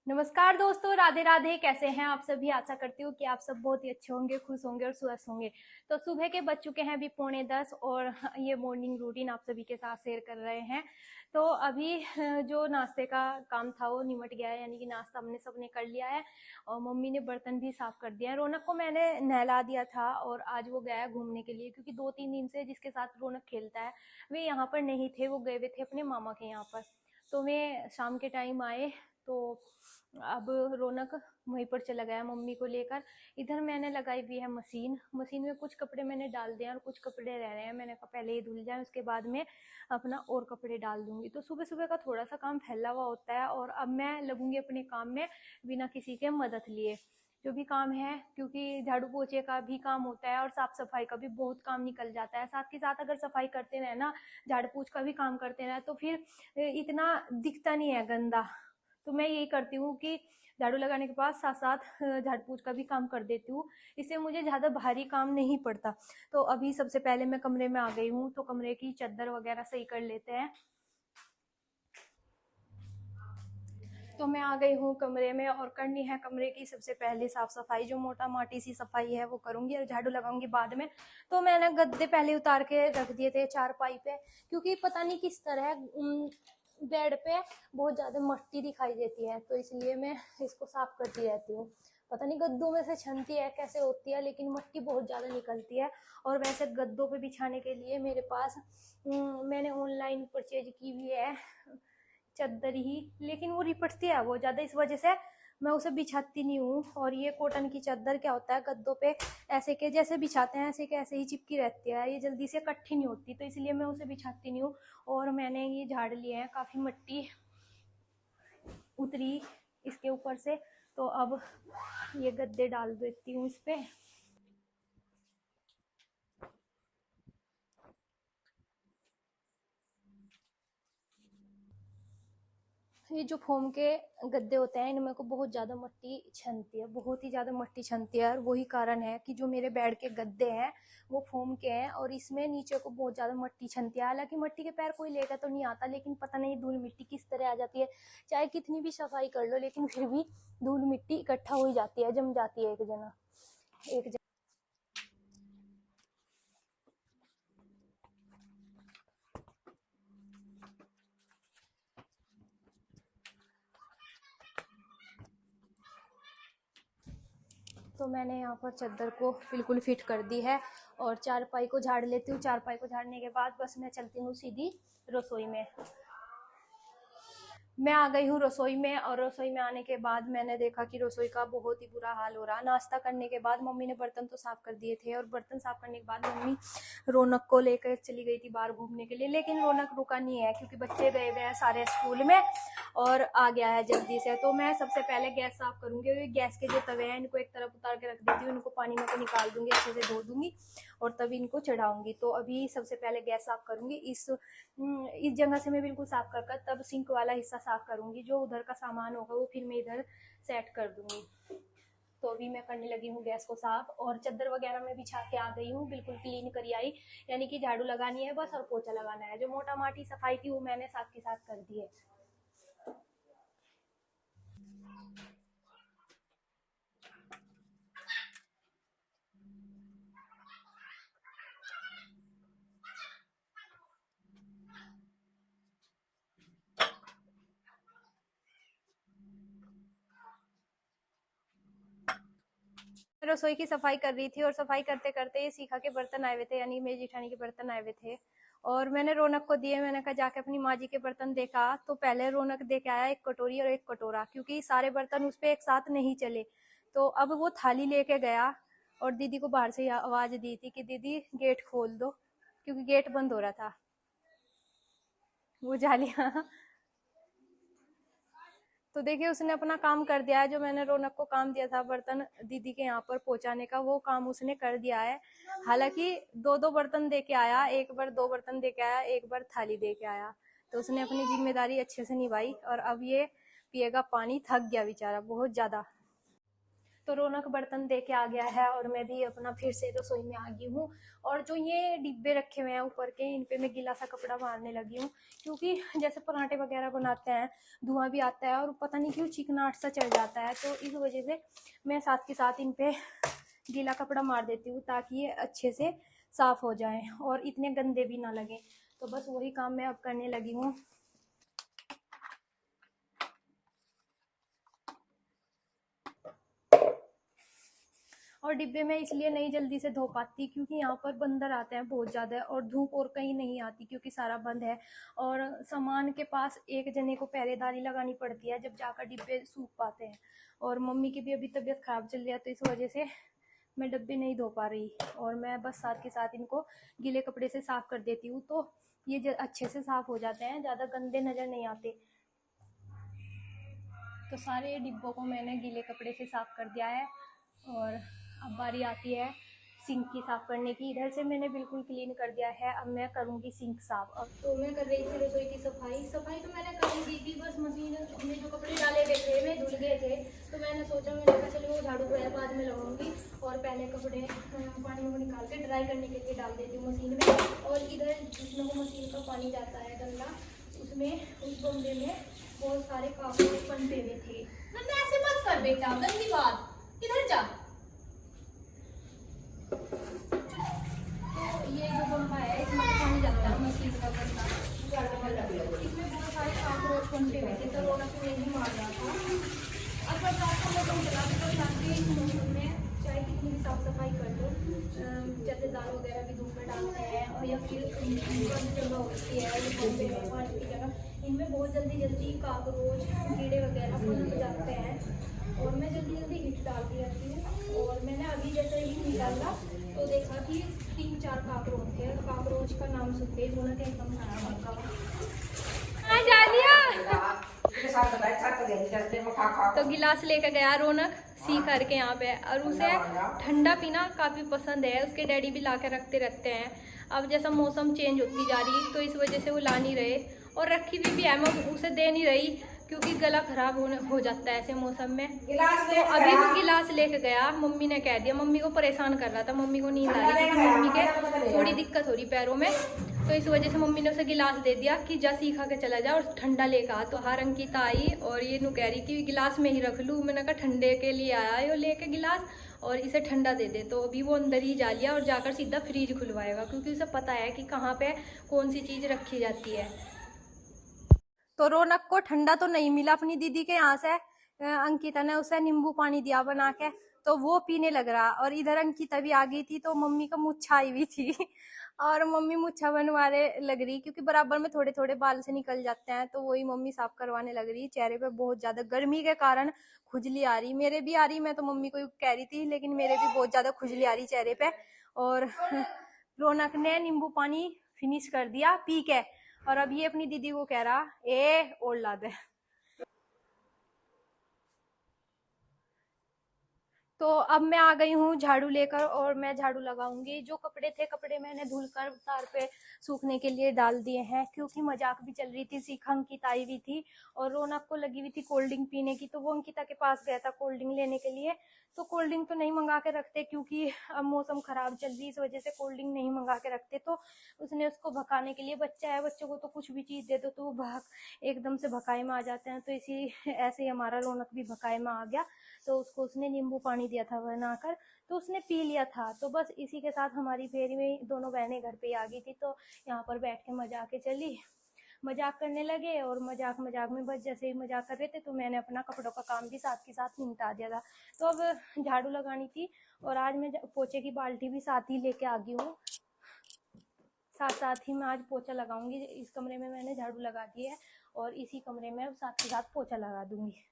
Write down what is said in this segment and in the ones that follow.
नमस्कार दोस्तों, राधे राधे। कैसे हैं आप सभी? आशा करती हूँ कि आप सब बहुत ही अच्छे होंगे, खुश होंगे और स्वस्थ होंगे। तो सुबह के बज चुके हैं अभी 9:45 और ये मॉर्निंग रूटीन आप सभी के साथ शेयर कर रहे हैं। तो अभी जो नाश्ते का काम था वो निमट गया है, यानी कि नाश्ता हमने सबने कर लिया है और मम्मी ने बर्तन भी साफ कर दिया है। रौनक को मैंने नहला दिया था और आज वो गया है घूमने के लिए, क्योंकि 2-3 दिन से जिसके साथ रौनक खेलता है वे यहाँ पर नहीं थे, वो गए हुए थे अपने मामा के यहाँ पर। तो वे शाम के टाइम आए तो अब रौनक वहीं पर चला गया मम्मी को लेकर। इधर मैंने लगाई हुई है मशीन में कुछ कपड़े मैंने डाल दिए और कुछ कपड़े रह रहे हैं। मैंने कहा पहले ही धुल जाए, उसके बाद में अपना और कपड़े डाल दूंगी। तो सुबह सुबह का थोड़ा सा काम फैला हुआ होता है और अब मैं लगूंगी अपने काम में बिना किसी के मदद लिए। जो भी काम है, क्योंकि झाड़ू पोछे का भी काम होता है और साफ सफाई का भी बहुत काम निकल जाता है। साथ के साथ अगर सफाई करते रहे ना, झाड़ू पोछ का भी काम करते रहे, तो फिर इतना दिखता नहीं है गंदा। तो मैं यही करती हूँ कि झाड़ू लगाने के बाद साथ साथ झाड़ पोंछ का भी काम कर देती हूँ। इससे मुझे ज़्यादा भारी काम नहीं पड़ता। तो अभी सबसे पहले मैं कमरे में आ गई हूँ, तो कमरे की चादर वगैरह सही कर लेते हैं। तो मैं आ गई हूँ कमरे में और करनी है कमरे की सबसे पहले साफ सफाई। जो मोटा माटी सी सफाई है वो करूंगी और झाड़ू लगाऊंगी बाद में। तो मैंने गद्दे पहले उतार के रख दिए थे चारपाई पे, क्योंकि पता नहीं किस तरह बेड पे बहुत ज्यादा मट्टी दिखाई देती है, तो इसलिए मैं इसको साफ करती रहती हूँ। पता नहीं गद्दों में से छनती है कैसे होती है, लेकिन मट्टी बहुत ज्यादा निकलती है। और वैसे गद्दों पे बिछाने के लिए मेरे पास मैंने ऑनलाइन परचेज की हुई है चादर ही, लेकिन वो रिपटती है वो ज्यादा, इस वजह से मैं उसे बिछाती नहीं हूँ। और ये कॉटन की चादर क्या होता है, गद्दों पे ऐसे के जैसे बिछाते हैं ऐसे के ऐसे ही चिपकी रहती है, ये जल्दी से इकट्ठी नहीं होती, तो इसलिए मैं उसे बिछाती नहीं हूँ। और मैंने ये झाड़ लिए हैं, काफी मिट्टी उतरी इसके ऊपर से, तो अब ये गद्दे डाल देती हूँ इस पे। ये जो फोम के गद्दे होते हैं इनमें को बहुत ज़्यादा मिट्टी छनती है, बहुत ही ज़्यादा मिट्टी छनती है। और वही कारण है कि जो मेरे बेड के गद्दे हैं वो फोम के हैं और इसमें नीचे को बहुत ज़्यादा मिट्टी छनती है। हालांकि मिट्टी के पैर कोई लेकर तो नहीं आता, लेकिन पता नहीं धूल मिट्टी किस तरह आ जाती है। चाहे कितनी भी सफाई कर लो, लेकिन फिर भी धूल मिट्टी इकट्ठा हो जाती है, जम जाती है एक जगह। तो मैंने यहाँ पर चादर को बिल्कुल फिट कर दी है और चारपाई को झाड़ लेती हूँ। चारपाई को झाड़ने के बाद बस मैं चलती हूँ सीधी रसोई में। मैं आ गई हूँ रसोई में और रसोई में आने के बाद मैंने देखा कि रसोई का बहुत ही बुरा हाल हो रहा। नाश्ता करने के बाद मम्मी ने बर्तन तो साफ कर दिए थे और बर्तन साफ करने के बाद मम्मी रौनक को लेकर चली गई थी बाहर घूमने के लिए, लेकिन रौनक रुका नहीं है क्योंकि बच्चे गए हुए हैं सारे स्कूल में और आ गया है जल्दी से। तो मैं सबसे पहले गैस साफ करूंगी और गैस के जो तवे हैं इनको एक तरफ उतार के रख देती हूँ, इनको पानी में को निकाल दूंगी, अच्छे से धो दूंगी और तभी इनको चढ़ाऊंगी। तो अभी सबसे पहले गैस साफ करूंगी। इस जगह से मैं बिल्कुल साफ कर तब सिंक वाला हिस्सा साफ करूंगी। जो उधर का सामान होगा वो फिर मैं इधर सेट कर दूंगी। तो अभी मैं करने लगी हूँ गैस को साफ और चादर वगैरह में बिछा के आ गई हूँ, बिल्कुल क्लीन करी आई। यानी कि झाड़ू लगानी है बस और पोछा लगाना है। जो मोटा माटी सफाई थी वो मैंने साथ के साथ कर दी है। रसोई की सफाई कर रही थी और सफाई करते करते ये सीखा के बर्तन आए हुए थे, यानी मेरी जिठानी के बर्तन आए हुए थे और मैंने रौनक को दिए। मैंने कहा जाके अपनी माँ जी के बर्तन देखा, तो पहले रौनक दे के आया एक कटोरी और एक कटोरा, क्योंकि सारे बर्तन उस पर एक साथ नहीं चले। तो अब वो थाली लेके गया और दीदी को बाहर से आवाज दी थी कि दीदी गेट खोल दो, क्योंकि गेट बंद हो रहा था। वो जालियां तो देखिए उसने अपना काम कर दिया है। जो मैंने रौनक को काम दिया था बर्तन दीदी के यहाँ पर पहुंचाने का, वो काम उसने कर दिया है। हालांकि दो दो बर्तन दे के आया, एक बार 2 बर्तन दे के आया, एक बार थाली दे के आया। तो उसने अपनी जिम्मेदारी अच्छे से निभाई और अब ये पिएगा पानी। थक गया बेचारा बहुत ज्यादा। तो रौनक बर्तन दे के आ गया है और मैं भी अपना फिर से रसोई में आ गई हूँ। और जो ये डिब्बे रखे हुए हैं ऊपर के, इन पे मैं गीला सा कपड़ा मारने लगी हूँ, क्योंकि जैसे पराठे वगैरह बनाते हैं धुआं भी आता है और पता नहीं क्यों चिकनाहट सा चढ़ जाता है, तो इस वजह से मैं साथ के साथ इन पे गीला कपड़ा मार देती हूँ ताकि ये अच्छे से साफ हो जाए और इतने गंदे भी ना लगे। तो बस वही काम मैं अब करने लगी हूँ। और डिब्बे में इसलिए नहीं जल्दी से धो पाती क्योंकि यहाँ पर बंदर आते हैं बहुत ज़्यादा और धूप और कहीं नहीं आती क्योंकि सारा बंद है और सामान के पास एक जने को पहरेदारी लगानी पड़ती है जब जाकर डिब्बे सूख पाते हैं। और मम्मी की भी अभी तबीयत ख़राब चल रही है तो इस वजह से मैं डब्बे नहीं धो पा रही और मैं बस साथ के साथ इनको गीले कपड़े से साफ़ कर देती हूँ तो ये अच्छे से साफ़ हो जाते हैं, ज़्यादा गंदे नज़र नहीं आते। तो सारे डिब्बों को मैंने गीले कपड़े से साफ़ कर दिया है और अब बारी आती है सिंक की साफ़ करने की। इधर से मैंने बिल्कुल क्लीन कर दिया है, अब मैं करूँगी सिंक साफ़। अब तो मैं कर रही थी रसोई की सफाई तो मैंने कर ही दी थी, बस मशीन में जो कपड़े डाले हुए थे वे धुल गए थे तो मैंने सोचा मैंने कहा चलो वो झाड़ू वगैरह बाद में लगाऊंगी और पहले कपड़े पानी में निकाल के ड्राई करने के लिए डाल देती हूँ मशीन में। और इधर जिसमें वो मशीन का पानी जाता है गंदा, उसमें उस गमले में बहुत सारे कागज पनपे हुए थे। ऐसे मत कर बेटा, गंदी बात, किधर जा। तो ये जो बम्बा है इसमें पानी जाता है मशीन का गंदा, इसमें बहुत सारे काकरोच पनपे हुए थे तो रौनक ने नहीं मार रहा था। अब बरसात का मौसम चला तो बरसात के मौसम में चाहे कितनी भी साफ सफाई कर लो, जैसे दाल वगैरह भी धूप में डालते हैं और या फिर जगह होती है बम्बे में पानी की जगह, इनमें बहुत जल्दी काकरोच कीड़े वगैरह पनप जाते हैं और मैं जल्दी हीट डालती रहती हूँ। और मैंने अभी जैसे ही हीट डाला तो देखा कि 3-4 काकरोच थे। काकरोच का नाम सुनते रौनक एकदम जा लिया। तो गिलास लेकर गया रौनक सी करके यहाँ पे, और उसे ठंडा पीना काफ़ी पसंद है, उसके डैडी भी ला के रखते रहते हैं। अब जैसा मौसम चेंज होती जा रही तो इस वजह से वो ला नहीं रहे और रखी भी है, मैं उसे दे नहीं रही क्योंकि गला खराब हो जाता है ऐसे मौसम में। तो अभी वो गिलास लेके गया, मम्मी ने कह दिया, मम्मी को परेशान कर रहा था, मम्मी को नींद आ रही थी, मम्मी के थोड़ी दिक्कत हो रही पैरों में, तो इस वजह से मम्मी ने उसे गिलास दे दिया कि जा सीखा के चला जा और ठंडा लेकर आ। तो हर अंकिता आई और ये नु कह रही कि गिलास में ही रख लूँ, मैंने कहा ठंडे के लिए आया है लेके गिलास और इसे ठंडा दे दे। तो अभी वो अंदर ही जा लिया और जाकर सीधा फ्रिज खुलवाएगा क्योंकि उसे पता है कि कहाँ पे कौन सी चीज़ रखी जाती है। तो रौनक को ठंडा तो नहीं मिला अपनी दीदी के यहाँ से, अंकिता ने उसे नींबू पानी दिया बना के तो वो पीने लग रहा। और इधर अंकिता भी आ गई थी तो मम्मी का मुच्छा आई हुई थी और मम्मी मुच्छा बनवाने लग रही क्योंकि बराबर में थोड़े थोड़े बाल से निकल जाते हैं तो वही मम्मी साफ करवाने लग रही। चेहरे पे बहुत ज्यादा गर्मी के कारण खुजली आ रही, मेरे भी आ रही, मैं तो मम्मी को कह रही थी लेकिन मेरे भी बहुत ज्यादा खुजली आ रही चेहरे पे। और रौनक ने नींबू पानी फिनिश कर दिया पी के और अब ये अपनी दीदी को कह रहा ए और ला दे। तो अब मैं आ गई हूँ झाड़ू लेकर और मैं झाड़ू लगाऊंगी। जो कपड़े थे कपड़े मैंने धुलकर तार पे सूखने के लिए डाल दिए हैं क्योंकि मजाक भी चल रही थी, सीखा अंकिता आई हुई थी और रौनक को लगी हुई थी कोल्ड ड्रिंक पीने की तो वो अंकिता के पास गया था कोल्ड ड्रिंक लेने के लिए। तो कोल्ड ड्रिंक तो नहीं मंगा के रखते क्योंकि अब मौसम खराब चल रही इस वजह से कोल्ड ड्रिंक नहीं मंगा के रखते। तो उसने उसको भगाने के लिए, बच्चा है बच्चों को तो कुछ भी चीज दे दो तो वो एकदम से भकाई में आ जाते हैं, तो इसी ऐसे ही हमारा रौनक भी भकाई में आ गया। तो उसको उसने नींबू पानी दिया था बनाकर तो उसने पी लिया था। तो बस इसी के साथ हमारी फेरी में दोनों बहनें घर पे आ गई थी तो यहाँ पर बैठ के मजाक चली, मजाक करने लगे और मजाक में बस जैसे ही मजाक कर रहे थे तो मैंने अपना कपड़ों का काम भी साथ के साथ निपटा दिया था। तो अब झाड़ू लगानी थी और आज मैं पोछे की बाल्टी भी साथ ही लेके आ गई हूँ, साथ ही मैं आज पोछा लगाऊंगी। इस कमरे में मैंने झाड़ू लगा दी है और इसी कमरे में साथ के साथ पोछा लगा दूंगी।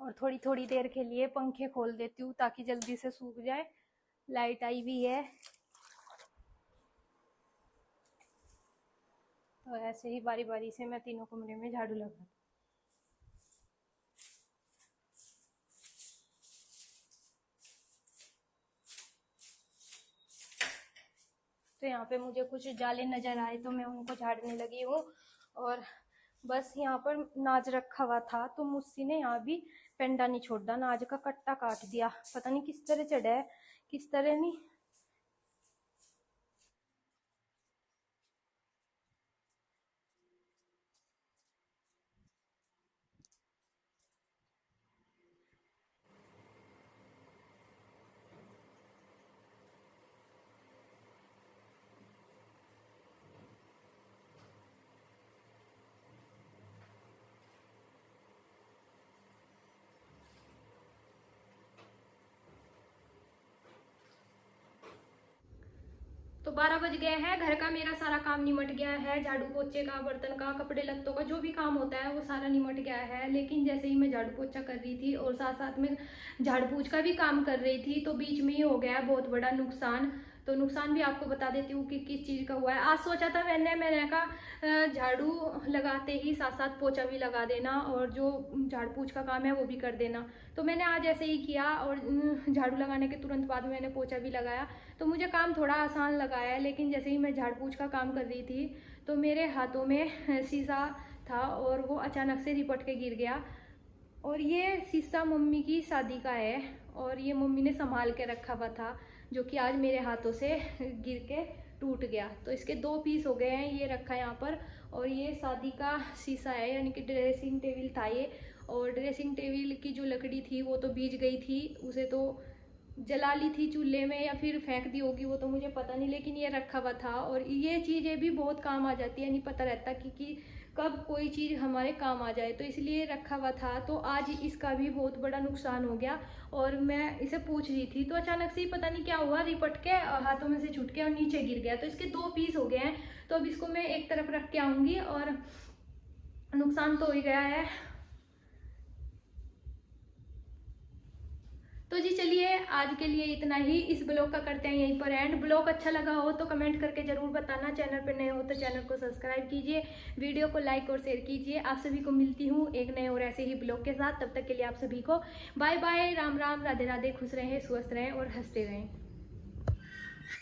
और थोड़ी थोड़ी देर के लिए पंखे खोल देती हूँ ताकि जल्दी से सूख जाए। लाइट आई भी है तो ऐसे ही बारी बारी से मैं तीनों कमरे में झाड़ू लगा। तो यहाँ पे मुझे कुछ जाले नजर आए तो मैं उनको झाड़ने लगी हूँ। और बस यहाँ पर नाज रखा हुआ था तो मुस्सी ने यहाँ भी पेंडा नहीं छोड़ा, नाज का कट्टा काट दिया। पता नहीं किस तरह चढ़ा है किस तरह नहीं। तो 12 बज गए हैं, घर का मेरा सारा काम निमट गया है, झाड़ू पोछे का, बर्तन का, कपड़े लत्तों का, जो भी काम होता है वो सारा निमट गया है। लेकिन जैसे ही मैं झाड़ू पोछा कर रही थी और साथ साथ में झाड़ू पोछ का भी काम कर रही थी तो बीच में ही हो गया बहुत बड़ा नुकसान। तो नुकसान भी आपको बता देती हूँ कि किस चीज़ का हुआ है। आज सोचा था मैंने कहा झाड़ू लगाते ही साथ साथ पोछा भी लगा देना और जो झाड़ पोछ का काम है वो भी कर देना। तो मैंने आज ऐसे ही किया और झाड़ू लगाने के तुरंत बाद मैंने पोछा भी लगाया। तो मुझे काम थोड़ा आसान लगा है। लेकिन जैसे ही मैं झाड़ पोछ का काम कर रही थी तो मेरे हाथों में शीशा था और वो अचानक से रिपट के गिर गया। और ये शीशा मम्मी की शादी का है और ये मम्मी ने संभाल के रखा हुआ था, जो कि आज मेरे हाथों से गिर के टूट गया। तो इसके 2 पीस हो गए हैं, ये रखा है यहाँ पर। और ये शादी का शीशा है, यानी कि ड्रेसिंग टेबल था ये। और ड्रेसिंग टेबल की जो लकड़ी थी वो तो भीज गई थी, उसे तो जला ली थी चूल्हे में या फिर फेंक दी होगी वो तो मुझे पता नहीं, लेकिन ये रखा हुआ था। और ये चीज़ें भी बहुत काम आ जाती है, नहीं पता रहता कि कब कोई चीज़ हमारे काम आ जाए, तो इसलिए रखा हुआ था। तो आज इसका भी बहुत बड़ा नुकसान हो गया और मैं इसे पूछ रही थी तो अचानक से ही पता नहीं क्या हुआ, रिपट के हाथों में से छूट के और नीचे गिर गया। तो इसके 2 पीस हो गए हैं। तो अब इसको मैं एक तरफ रख के आऊँगी और नुकसान तो हो ही गया है। तो जी चलिए आज के लिए इतना ही, इस ब्लॉग का करते हैं यहीं पर एंड। ब्लॉग अच्छा लगा हो तो कमेंट करके जरूर बताना, चैनल पर नए हो तो चैनल को सब्सक्राइब कीजिए, वीडियो को लाइक और शेयर कीजिए। आप सभी को मिलती हूँ एक नए और ऐसे ही ब्लॉग के साथ। तब तक के लिए आप सभी को बाय बाय, राम राम, राधे राधे, खुश रहें, स्वस्थ रहें और हंसते रहें।